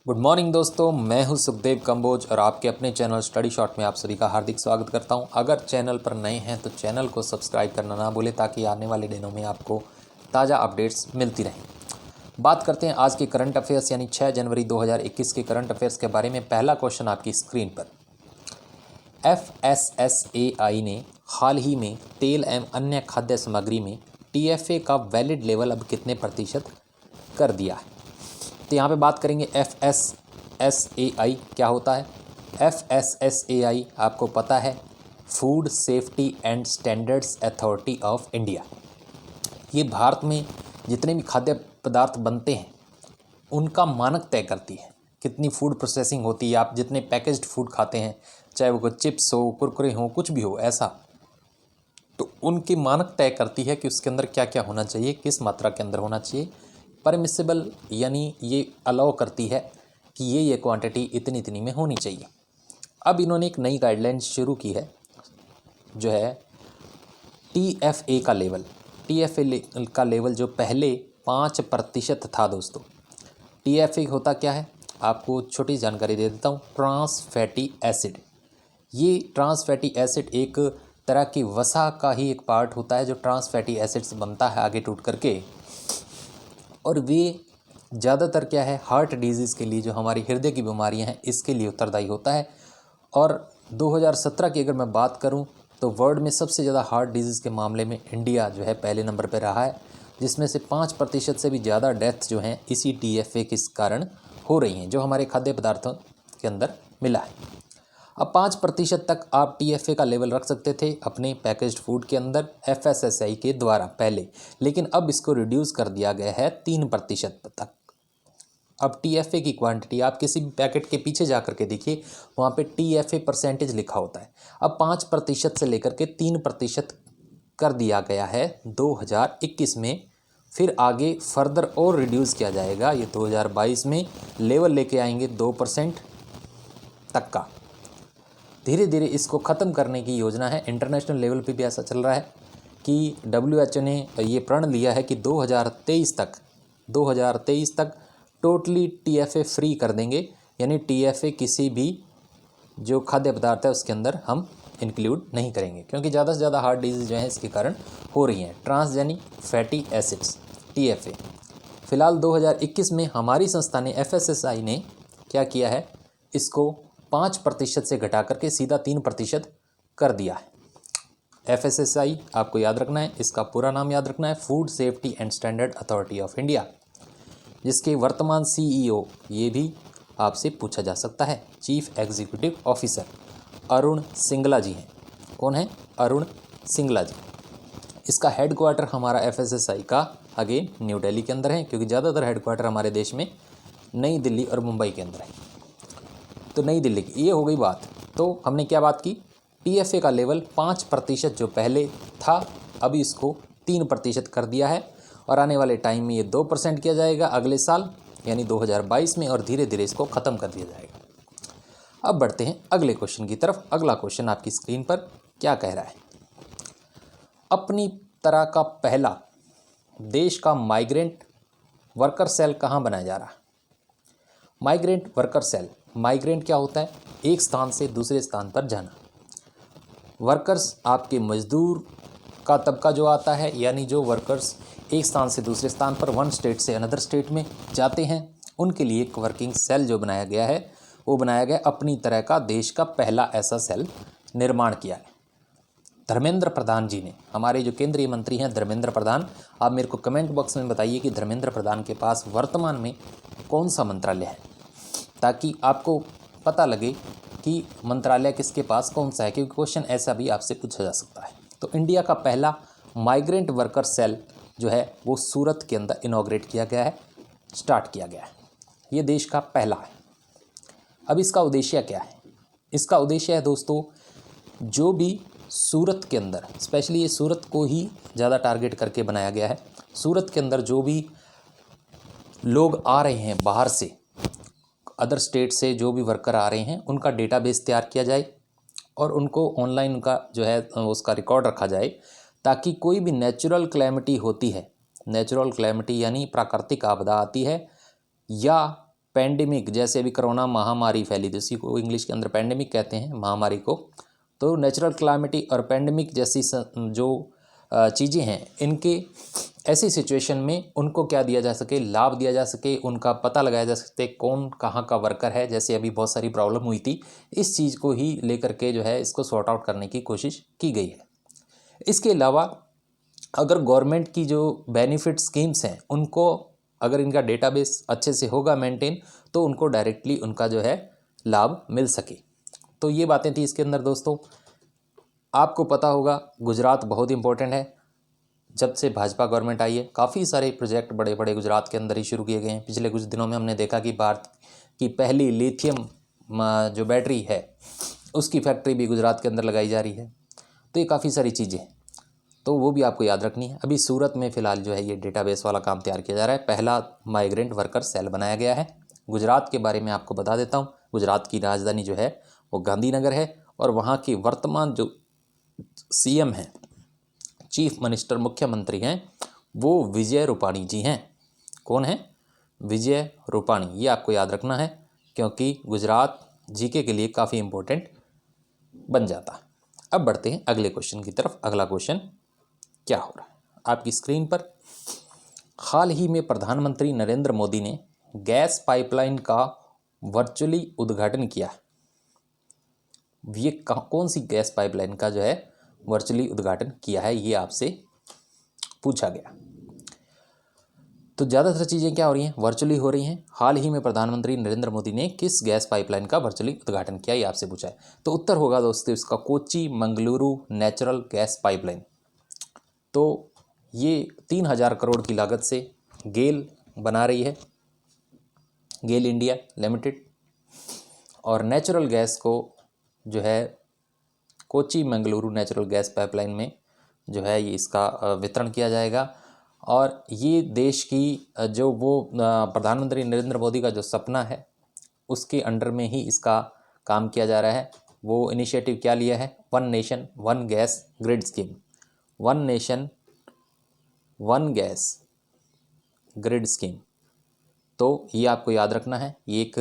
Good morning दोस्तों, मैं हूं सुखदेव कंबोज और आपके अपने चैनल स्टडी शॉट में आप सभी का हार्दिक स्वागत करता हूं। अगर चैनल पर नए हैं तो चैनल को सब्सक्राइब करना ना भूलें ताकि आने वाले दिनों में आपको ताज़ा अपडेट्स मिलती रहें। बात करते हैं आज के करंट अफेयर्स यानी 6 जनवरी 2021 के करंट अफेयर्स के बारे में। पहला क्वेश्चन आपकी स्क्रीन पर। FSSAI ने हाल ही में तेल एवं अन्य खाद्य सामग्री में TFA का वैलिड लेवल अब कितने प्रतिशत कर दिया है। तो यहाँ पे बात करेंगे FSSAI क्या होता है। FSSAI आपको पता है, food safety and standards authority of India. ये भारत में जितने भी खाद्य पदार्थ बनते हैं उनका मानक तय करती है। कितनी फूड प्रोसेसिंग होती है, आप जितने पैकेज्ड फूड खाते हैं, चाहे वो चिप्स हो, कुरकुरे हो, कुछ भी हो ऐसा, तो उनकी मानक तय करती है कि उसके अंदर क्या क्या होना चाहिए, किस मात्रा के अंदर होना चाहिए। परमिसिबल यानी ये अलाउ करती है कि ये क्वांटिटी इतनी इतनी में होनी चाहिए। अब इन्होंने एक नई गाइडलाइन शुरू की है जो है TFA का लेवल। TFA का लेवल जो पहले 5% था दोस्तों। TFA होता क्या है, आपको छोटी जानकारी दे देता हूँ। Trans fatty acid. ये ट्रांस फैटी एसिड एक तरह की वसा का ही एक पार्ट होता है जो ट्रांस फैटी एसिड से बनता है आगे टूट करके, और वे ज़्यादातर क्या है, हार्ट डिजीज़ के लिए, जो हमारी हृदय की बीमारियां हैं इसके लिए उत्तरदायी होता है। और 2017 की अगर मैं बात करूं तो वर्ल्ड में सबसे ज़्यादा हार्ट डिजीज़ के मामले में इंडिया जो है पहले नंबर पर रहा है, जिसमें से 5% से भी ज़्यादा डेथ जो हैं इसी TFA के कारण हो रही हैं जो हमारे खाद्य पदार्थों के अंदर मिला है। अब 5% तक आप TFA का लेवल रख सकते थे अपने पैकेज्ड फूड के अंदर FSSAI के द्वारा पहले, लेकिन अब इसको रिड्यूस कर दिया गया है 3% तक। अब TFA की क्वांटिटी आप किसी भी पैकेट के पीछे जा कर के देखिए, वहाँ पे TFA परसेंटेज लिखा होता है। अब 5% से लेकर के 3% कर दिया गया है 2021 में। फिर आगे फर्दर और रिड्यूस किया जाएगा। ये 2022 में लेवल लेके आएंगे 2% तक का। धीरे धीरे इसको ख़त्म करने की योजना है। इंटरनेशनल लेवल पे भी ऐसा चल रहा है कि WHO ने ये प्रण लिया है कि 2023 तक टोटली TFA फ्री कर देंगे, यानी TFA किसी भी जो खाद्य पदार्थ है उसके अंदर हम इंक्लूड नहीं करेंगे, क्योंकि ज़्यादा से ज़्यादा हार्ट डिजीज़ जो है इसके कारण हो रही हैं। ट्रांस यानी फैटी एसिड्स TFA। फ़िलहाल 2021 में हमारी संस्था ने FSSAI ने क्या किया है, इसको 5% से घटा करके सीधा 3% कर दिया है। FSSAI आपको याद रखना है, इसका पूरा नाम याद रखना है, food safety and standard authority of India, जिसके वर्तमान CEO ये भी आपसे पूछा जा सकता है, chief executive officer Arun Singla ji हैं। कौन है? अरुण सिंगला जी। इसका हेडक्वार्टर हमारा FSSAI का अगेन न्यू दिल्ली के अंदर है, क्योंकि ज़्यादातर हेडक्वार्टर हमारे देश में नई दिल्ली और मुंबई के अंदर है। तो नई दिल्ली की ये हो गई बात। तो हमने क्या बात की, TFA का लेवल 5% जो पहले था अभी इसको 3% कर दिया है, और आने वाले टाइम में ये 2% किया जाएगा अगले साल यानी 2022 में, और धीरे धीरे इसको ख़त्म कर दिया जाएगा। अब बढ़ते हैं अगले क्वेश्चन की तरफ। अगला क्वेश्चन आपकी स्क्रीन पर क्या कह रहा है। अपनी तरह का पहला देश का माइग्रेंट वर्कर सेल कहाँ बनाया जा रहा है। माइग्रेंट वर्कर सेल, माइग्रेंट क्या होता है, एक स्थान से दूसरे स्थान पर जाना। वर्कर्स आपके मजदूर का तबका जो आता है, यानी जो वर्कर्स एक स्थान से दूसरे स्थान पर, वन स्टेट से अनदर स्टेट में जाते हैं, उनके लिए एक वर्किंग सेल जो बनाया गया है, वो बनाया गया अपनी तरह का देश का पहला ऐसा सेल निर्माण किया है। धर्मेंद्र प्रधान जी ने, हमारे जो केंद्रीय मंत्री हैं धर्मेंद्र प्रधान, आप मेरे को कमेंट बॉक्स में बताइए कि धर्मेंद्र प्रधान के पास वर्तमान में कौन सा मंत्रालय है, ताकि आपको पता लगे कि मंत्रालय किसके पास कौन सा है, क्योंकि क्वेश्चन ऐसा भी आपसे पूछा जा सकता है। तो इंडिया का पहला माइग्रेंट वर्कर सेल जो है वो सूरत के अंदर इनॉग्रेट किया गया है, स्टार्ट किया गया है। ये देश का पहला है। अब इसका उद्देश्य क्या है? इसका उद्देश्य है दोस्तों, जो भी सूरत के अंदर, स्पेशली ये सूरत को ही ज़्यादा टारगेट करके बनाया गया है, सूरत के अंदर जो भी लोग आ रहे हैं बाहर से, अदर स्टेट से जो भी वर्कर आ रहे हैं, उनका डेटाबेस तैयार किया जाए और उनको ऑनलाइन उनका जो है उसका रिकॉर्ड रखा जाए, ताकि कोई भी नेचुरल क्लैमिटी होती है, नेचुरल क्लैमिटी यानी प्राकृतिक आपदा आती है, या पैंडेमिक, जैसे अभी कोरोना महामारी फैली थी, उसी को इंग्लिश के अंदर पैंडेमिक कहते हैं महामारी को। तो नेचुरल क्लामिटी और पैंडेमिक जैसी जो चीज़ें हैं, इनके ऐसी सिचुएशन में उनको क्या दिया जा सके, लाभ दिया जा सके, उनका पता लगाया जा सकते कौन कहाँ का वर्कर है। जैसे अभी बहुत सारी प्रॉब्लम हुई थी, इस चीज़ को ही लेकर के जो है इसको सॉर्ट आउट करने की कोशिश की गई है। इसके अलावा अगर गवर्नमेंट की जो बेनिफिट स्कीम्स हैं, उनको अगर इनका डेटाबेस अच्छे से होगा मेंटेन, तो उनको डायरेक्टली उनका जो है लाभ मिल सके। तो ये बातें थी इसके अंदर दोस्तों। आपको पता होगा गुजरात बहुत इंपॉर्टेंट है। जब से भाजपा गवर्नमेंट आई है, काफ़ी सारे प्रोजेक्ट बड़े बड़े गुजरात के अंदर ही शुरू किए गए हैं। पिछले कुछ दिनों में हमने देखा कि भारत की पहली लिथियम जो बैटरी है, उसकी फैक्ट्री भी गुजरात के अंदर लगाई जा रही है। तो ये काफ़ी सारी चीज़ें हैं, तो वो भी आपको याद रखनी है। अभी सूरत में फ़िलहाल जो है ये डेटाबेस वाला काम तैयार किया जा रहा है। पहला माइग्रेंट वर्कर सेल बनाया गया है। गुजरात के बारे में आपको बता देता हूँ। गुजरात की राजधानी जो है वो गांधीनगर है, और वहाँ की वर्तमान जो सीएम हैं, चीफ मिनिस्टर, मुख्यमंत्री हैं, वो विजय रूपाणी जी हैं। कौन है? विजय रूपाणी। ये आपको याद रखना है, क्योंकि गुजरात जीके के लिए काफ़ी इम्पोर्टेंट बन जाता है। अब बढ़ते हैं अगले क्वेश्चन की तरफ। अगला क्वेश्चन क्या हो रहा है आपकी स्क्रीन पर? हाल ही में प्रधानमंत्री नरेंद्र मोदी ने गैस पाइपलाइन का वर्चुअली उद्घाटन किया। ये कौन सी गैस पाइपलाइन का जो है वर्चुअली उद्घाटन किया है, ये आपसे पूछा गया। तो ज़्यादातर चीज़ें क्या हो रही हैं? वर्चुअली हो रही हैं। हाल ही में प्रधानमंत्री नरेंद्र मोदी ने किस गैस पाइपलाइन का वर्चुअली उद्घाटन किया, ये आपसे पूछा है। तो उत्तर होगा दोस्तों इसका Kochi Mangaluru natural gas pipeline. तो ये 3000 करोड़ की लागत से गेल बना रही है, गेल इंडिया लिमिटेड। और नेचुरल गैस को जो है Kochi Mangaluru natural gas pipeline में जो है ये इसका वितरण किया जाएगा। और ये देश की जो वो प्रधानमंत्री नरेंद्र मोदी का जो सपना है, उसके अंडर में ही इसका काम किया जा रहा है। वो इनिशिएटिव क्या लिया है? One nation one gas grid scheme. One nation one gas grid scheme. तो ये आपको याद रखना है। ये एक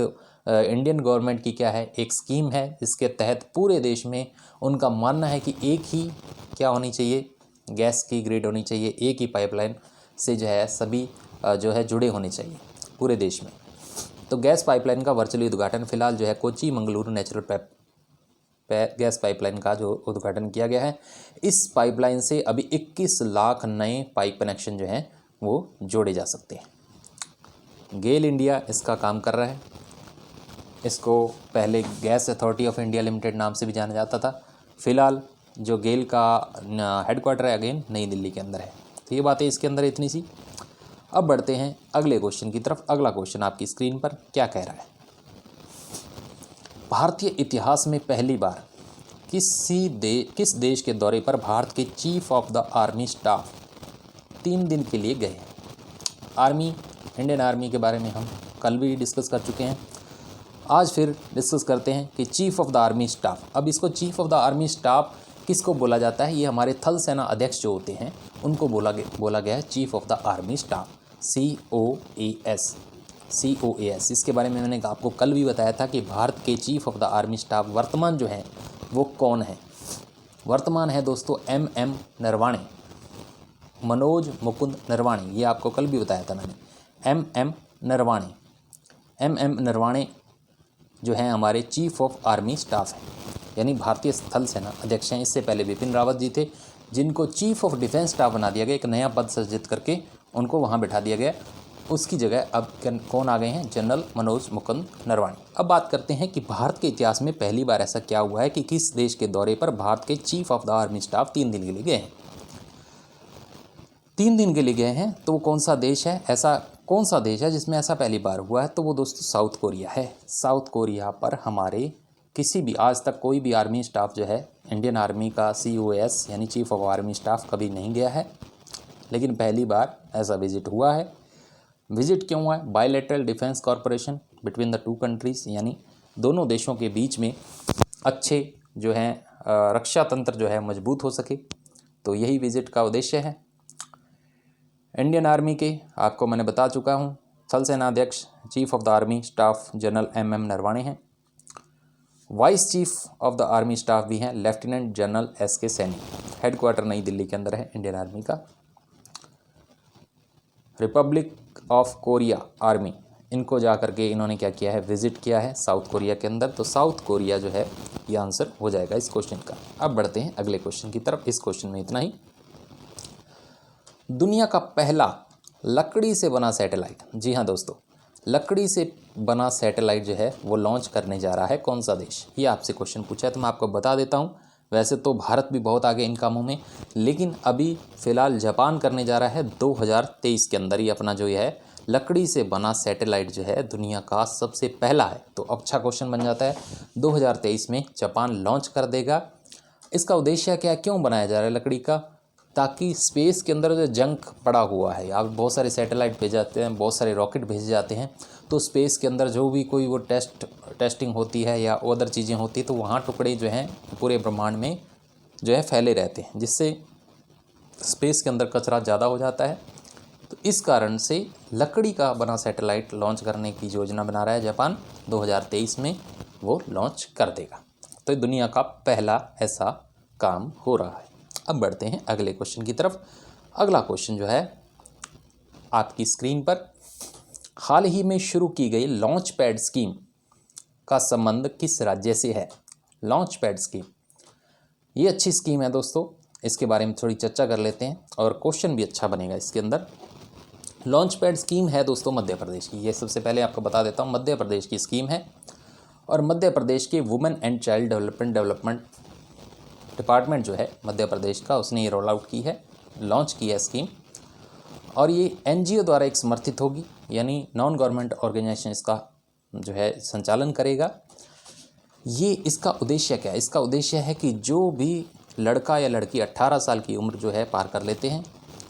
इंडियन गवर्नमेंट की क्या है, एक स्कीम है, जिसके तहत पूरे देश में उनका मानना है कि एक ही क्या होनी चाहिए, गैस की ग्रिड होनी चाहिए। एक ही पाइपलाइन से जो है सभी जो है जुड़े होने चाहिए पूरे देश में। तो गैस पाइपलाइन का वर्चुअली उद्घाटन फिलहाल जो है Kochi Mangaluru natural gas pipeline का जो उद्घाटन किया गया है। इस पाइपलाइन से अभी 21 लाख नए पाइप कनेक्शन जो हैं वो जोड़े जा सकते हैं। गेल इंडिया इसका काम कर रहा है। इसको पहले gas authority of India limited नाम से भी जाना जाता था। फिलहाल जो गेल का हेडक्वार्टर है अगेन नई दिल्ली के अंदर है। तो ये बातें इसके अंदर इतनी सी। अब बढ़ते हैं अगले क्वेश्चन की तरफ। अगला क्वेश्चन आपकी स्क्रीन पर क्या कह रहा है? भारतीय इतिहास में पहली बार किस देश के दौरे पर भारत के chief of the army staff 3 दिन के लिए गए? आर्मी, इंडियन आर्मी के बारे में हम कल भी डिस्कस कर चुके हैं। आज फिर डिस्कस करते हैं कि chief of the army staff. अब इसको chief of the army staff किसको बोला जाता है? ये हमारे थल सेना अध्यक्ष जो होते हैं उनको बोला गया है chief of the army staff, COAS। इसके बारे में मैंने आपको कल भी बताया था कि भारत के chief of the army staff वर्तमान जो हैं वो कौन है? वर्तमान है दोस्तों MM नरवाणे, मनोज मुकुंद नरवाणे। ये आपको कल भी बताया था मैंने। MM नरवाणे जो हैं हमारे चीफ ऑफ आर्मी स्टाफ हैं, यानी भारतीय स्थल सेना अध्यक्ष हैं। इससे पहले बिपिन रावत जी थे, जिनको चीफ ऑफ डिफेंस स्टाफ बना दिया गया। एक नया पद सृजित करके उनको वहाँ बिठा दिया गया। उसकी जगह अब कौन आ गए हैं? जनरल मनोज मुकुंद नरवाणे। अब बात करते हैं कि भारत के इतिहास में पहली बार ऐसा क्या हुआ है कि किस देश के दौरे पर भारत के chief of the army staff 3 दिन के लिए गए हैं। 3 दिन के लिए गए हैं, तो वो कौन सा देश है? ऐसा कौन सा देश है जिसमें ऐसा पहली बार हुआ है? तो वो दोस्तों साउथ कोरिया है। साउथ कोरिया पर हमारे किसी भी आज तक कोई भी आर्मी स्टाफ जो है इंडियन आर्मी का COAS यानी चीफ ऑफ आर्मी स्टाफ कभी नहीं गया है, लेकिन पहली बार ऐसा विजिट हुआ है। विजिट क्यों हुआ है? Bilateral defence corporation between the 2 countries, यानी दोनों देशों के बीच में अच्छे जो हैं रक्षा तंत्र जो है मजबूत हो सके। तो यही विजिट का उद्देश्य है। इंडियन आर्मी के आपको मैंने बता चुका हूँ थल सेनाध्यक्ष chief of the army staff general MM Naravane हैं। Vice chief of the army staff भी हैं lieutenant general SK Saini. Headquarter Nai Delhi के अंदर है इंडियन आर्मी का। रिपब्लिक ऑफ कोरिया आर्मी, इनको जा करके इन्होंने क्या किया है, विजिट किया है साउथ कोरिया के अंदर। तो साउथ कोरिया जो है ये आंसर हो जाएगा इस क्वेश्चन का। अब बढ़ते हैं अगले क्वेश्चन की तरफ। इस क्वेश्चन में इतना ही। दुनिया का पहला लकड़ी से बना सैटेलाइट, जी हाँ दोस्तों, लकड़ी से बना सैटेलाइट जो है वो लॉन्च करने जा रहा है कौन सा देश, ये आपसे क्वेश्चन पूछा है। तो मैं आपको बता देता हूँ, वैसे तो भारत भी बहुत आगे इन कामों में, लेकिन अभी फ़िलहाल जापान करने जा रहा है 2023 के अंदर। ये अपना जो है लकड़ी से बना सैटेलाइट जो है दुनिया का सबसे पहला है। तो अच्छा क्वेश्चन बन जाता है, 2023 में जापान लॉन्च कर देगा। इसका उद्देश्य क्या है, क्यों बनाया जा रहा है लकड़ी का, ताकि स्पेस के अंदर जो जंक पड़ा हुआ है, आप बहुत सारे सैटेलाइट भेजे जाते हैं, बहुत सारे रॉकेट भेजे जाते हैं, तो स्पेस के अंदर जो भी कोई वो टेस्टिंग होती है या अदर चीज़ें होती है, तो वहाँ टुकड़े जो हैं पूरे ब्रह्मांड में जो है फैले रहते हैं, जिससे स्पेस के अंदर कचरा ज़्यादा हो जाता है। तो इस कारण से लकड़ी का बना सैटेलाइट लॉन्च करने की योजना बना रहा है जापान। 2023 में वो लॉन्च कर देगा। तो दुनिया का पहला ऐसा काम हो रहा है। अब बढ़ते हैं अगले क्वेश्चन की तरफ। अगला क्वेश्चन जो है आपकी स्क्रीन पर, हाल ही में शुरू की गई लॉन्च पैड स्कीम का संबंध किस राज्य से है। लॉन्च पैड स्कीम, ये अच्छी स्कीम है दोस्तों, इसके बारे में थोड़ी चर्चा कर लेते हैं और क्वेश्चन भी अच्छा बनेगा इसके अंदर। लॉन्च पैड स्कीम है दोस्तों मध्य प्रदेश की। ये सबसे पहले आपको बता देता हूँ, मध्य प्रदेश की स्कीम है और मध्य प्रदेश के women and child development department जो है मध्य प्रदेश का, उसने ये रोल आउट की है, लॉन्च की है स्कीम। और ये NGO द्वारा एक समर्थित होगी, यानी नॉन गवर्नमेंट ऑर्गेनाइजेशन इसका जो है संचालन करेगा। ये इसका उद्देश्य क्या है, इसका उद्देश्य है कि जो भी लड़का या लड़की 18 साल की उम्र जो है पार कर लेते हैं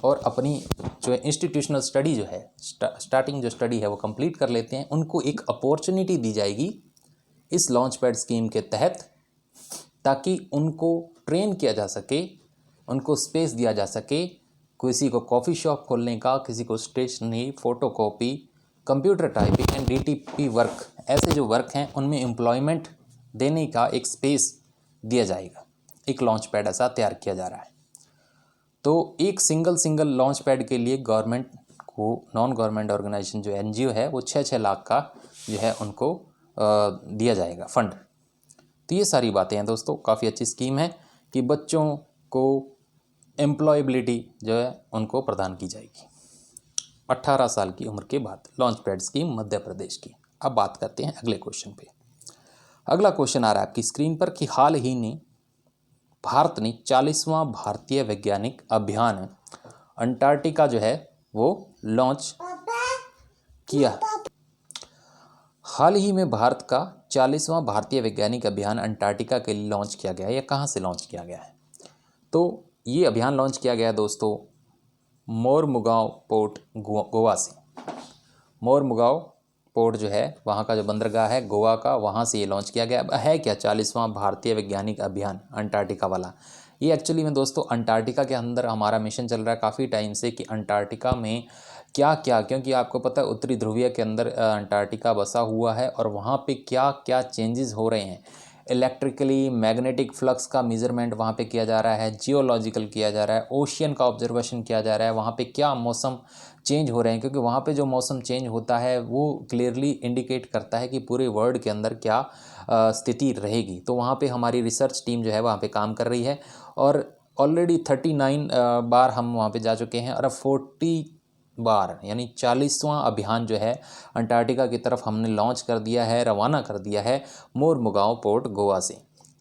और अपनी जो इंस्टीट्यूशनल स्टडी जो है स्टार्टिंग जो स्टडी है वो कंप्लीट कर लेते हैं, उनको एक अपॉर्चुनिटी दी जाएगी इस लॉन्च पैड स्कीम के तहत, ताकि उनको ट्रेन किया जा सके, उनको स्पेस दिया जा सके। किसी को कॉफ़ी शॉप खोलने का, किसी को stationery, photocopy, computer typing and DTP work, ऐसे जो वर्क हैं उनमें एम्प्लॉयमेंट देने का एक स्पेस दिया जाएगा। एक लॉन्च पैड ऐसा तैयार किया जा रहा है। तो एक सिंगल लॉन्च पैड के लिए गवर्नमेंट को, नॉन गवर्नमेंट ऑर्गेनाइजेशन जो NGO है वो 6-6 लाख का जो है उनको दिया जाएगा फंड। तो ये सारी बातें हैं दोस्तों, काफ़ी अच्छी स्कीम है कि बच्चों को एम्प्लॉयबिलिटी जो है उनको प्रदान की जाएगी 18 साल की उम्र के बाद। Launch pad scheme Madhya Pradesh की। अब बात करते हैं अगले क्वेश्चन पे। अगला क्वेश्चन आ रहा है आपकी स्क्रीन पर कि हाल ही में भारत ने 40वां भारतीय वैज्ञानिक अभियान अंटार्कटिका जो है वो लॉन्च किया। हाल ही में भारत का 40वां भारतीय वैज्ञानिक अभियान अंटार्कटिका के लिए लॉन्च किया गया है, या कहाँ से लॉन्च किया गया है। तो ये अभियान लॉन्च किया गया दोस्तों मोरमुगांव पोर्ट गोवा से। मोरमुगांव पोर्ट जो है वहाँ का जो बंदरगाह है गोवा का, वहाँ से ये लॉन्च किया गया है। क्या 40वां भारतीय वैज्ञानिक अभियान अंटार्कटिका वाला। ये एक्चुअली में दोस्तों अंटार्कटिका के अंदर हमारा मिशन चल रहा है काफ़ी टाइम से कि अंटार्कटिका में क्या क्या, क्योंकि आपको पता है उत्तरी ध्रुवीय के अंदर अंटार्कटिका बसा हुआ है और वहाँ पे क्या क्या चेंजेस हो रहे हैं। इलेक्ट्रिकली मैग्नेटिक फ्लक्स का मेजरमेंट वहाँ पे किया जा रहा है, जियोलॉजिकल किया जा रहा है, ओशियन का ऑब्जर्वेशन किया जा रहा है, वहाँ पे क्या मौसम चेंज हो रहे हैं, क्योंकि वहाँ पे जो मौसम चेंज होता है वो क्लियरली इंडिकेट करता है कि पूरे वर्ल्ड के अंदर क्या स्थिति रहेगी। तो वहाँ पे हमारी रिसर्च टीम जो है वहाँ पे काम कर रही है और ऑलरेडी 39 बार हम वहाँ पे जा चुके हैं और अब 40 बार यानी 40वां अभियान जो है अंटार्कटिका की तरफ हमने लॉन्च कर दिया है, रवाना कर दिया है मोरमुगांव पोर्ट गोवा से।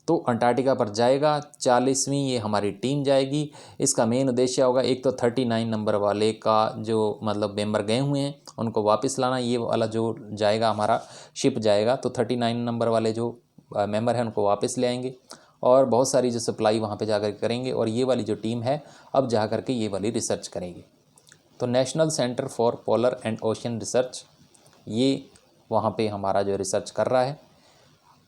तो अंटार्कटिका पर जाएगा 40वीं ये हमारी टीम जाएगी। इसका मेन उद्देश्य होगा एक तो 39 नंबर वाले का जो मतलब मेंबर गए हुए हैं उनको वापस लाना, ये वाला जो जाएगा हमारा शिप जाएगा तो 39 नंबर वाले जो मेंबर हैं उनको वापस ले आएंगे और बहुत सारी जो सप्लाई वहाँ पे जाकर करेंगे और ये वाली जो टीम है अब जा कर के ये वाली रिसर्च करेगी। तो national centre for polar and ocean research ये वहाँ पे हमारा जो रिसर्च कर रहा है।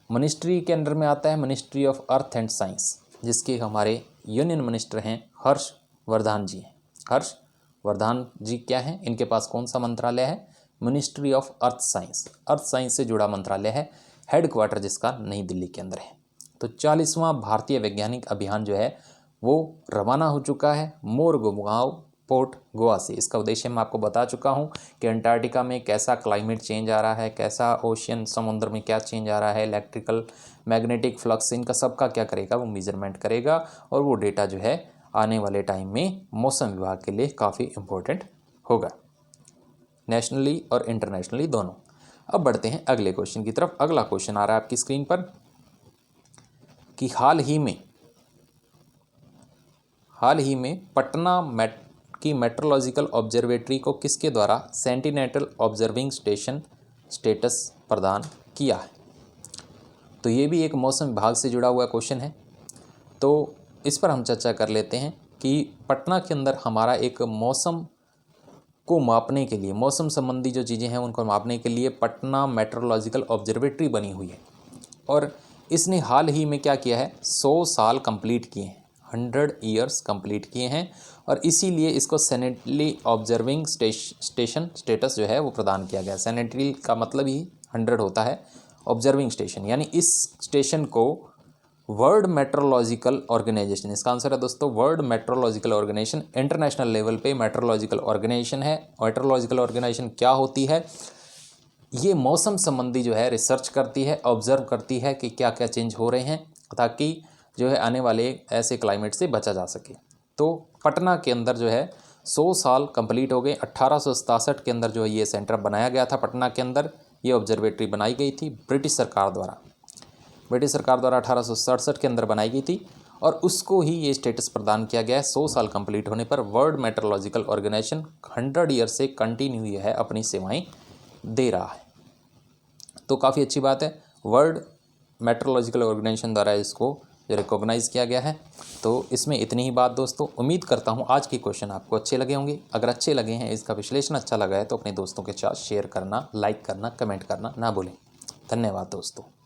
मिनिस्ट्री के अंडर में आता है ministry of earth and science, जिसके हमारे यूनियन मिनिस्टर हैं हर्षवर्धन जी हैं। हर्षवर्धन जी क्या हैं, इनके पास कौन सा मंत्रालय है, ministry of earth science, earth science से जुड़ा मंत्रालय है, हेडक्वार्टर जिसका नई दिल्ली के अंदर है। तो 40वां भारतीय वैज्ञानिक अभियान जो है वो रवाना हो चुका है मोरमुगांव पोर्ट गोवा से। इसका उद्देश्य मैं आपको बता चुका हूँ कि अंटार्कटिका में कैसा क्लाइमेट चेंज आ रहा है, कैसा ओशियन समुद्र में क्या चेंज आ रहा है, इलेक्ट्रिकल मैग्नेटिक फ्लक्स, इनका सबका क्या करेगा, वो मेजरमेंट करेगा और वो डेटा जो है आने वाले टाइम में मौसम विभाग के लिए काफ़ी इम्पोर्टेंट होगा, नेशनली और इंटरनेशनली दोनों। अब बढ़ते हैं अगले क्वेश्चन की तरफ। अगला क्वेश्चन आ रहा है आपकी स्क्रीन पर कि हाल ही में पटना की मेट्रोलॉजिकल ऑब्जर्वेटरी को किसके द्वारा सेंटिनेंटल ऑब्जर्विंग स्टेशन स्टेटस प्रदान किया है। तो ये भी एक मौसम विभाग से जुड़ा हुआ क्वेश्चन है, तो इस पर हम चर्चा कर लेते हैं कि पटना के अंदर हमारा एक मौसम को मापने के लिए, मौसम संबंधी जो चीज़ें हैं उनको मापने के लिए पटना मेट्रोलॉजिकल ऑब्जर्वेटरी बनी हुई है और इसने हाल ही में क्या किया है, 100 साल कंप्लीट किए हैं, 100 ईयर्स कंप्लीट किए हैं और इसीलिए इसको सेनेटरी ऑब्जर्विंग स्टेशन स्टेटस जो है वो प्रदान किया गया। सेनेटरी का मतलब ही 100 होता है, ऑब्जर्विंग स्टेशन यानी इस स्टेशन को वर्ल्ड मेट्रोलॉजिकल ऑर्गेनाइजेशन, इसका आंसर है दोस्तों world metrological organisation, international level पे मेट्रोलॉजिकल ऑर्गेनाइजेशन है। मेट्रोलॉजिकल ऑर्गेनाइजेशन क्या होती है, ये मौसम संबंधी जो है रिसर्च करती है, ऑब्जर्व करती है कि क्या क्या चेंज हो रहे हैं ताकि जो है आने वाले ऐसे क्लाइमेट से बचा जा सके। तो पटना के अंदर जो है 100 साल कंप्लीट हो गए। 1867 के अंदर जो है ये सेंटर बनाया गया था, पटना के अंदर ये ऑब्जर्वेटरी बनाई गई थी ब्रिटिश सरकार द्वारा 1867 के अंदर बनाई गई थी और उसको ही ये स्टेटस प्रदान किया गया है। 100 साल कंप्लीट होने पर वर्ल्ड मेट्रोलॉजिकल ऑर्गेनाइजेशन 100 ईयर से कंटिन्यू है अपनी सेवाएं दे रहा है। तो काफ़ी अच्छी बात है, वर्ल्ड मेट्रोलॉजिकल ऑर्गेनाइजेशन द्वारा इसको रिकॉग्नाइज़ किया गया है। तो इसमें इतनी ही बात दोस्तों। उम्मीद करता हूँ आज के क्वेश्चन आपको अच्छे लगे होंगे। अगर अच्छे लगे हैं, इसका विश्लेषण अच्छा लगा है तो अपने दोस्तों के साथ शेयर करना, लाइक करना, कमेंट करना ना भूलें। धन्यवाद दोस्तों।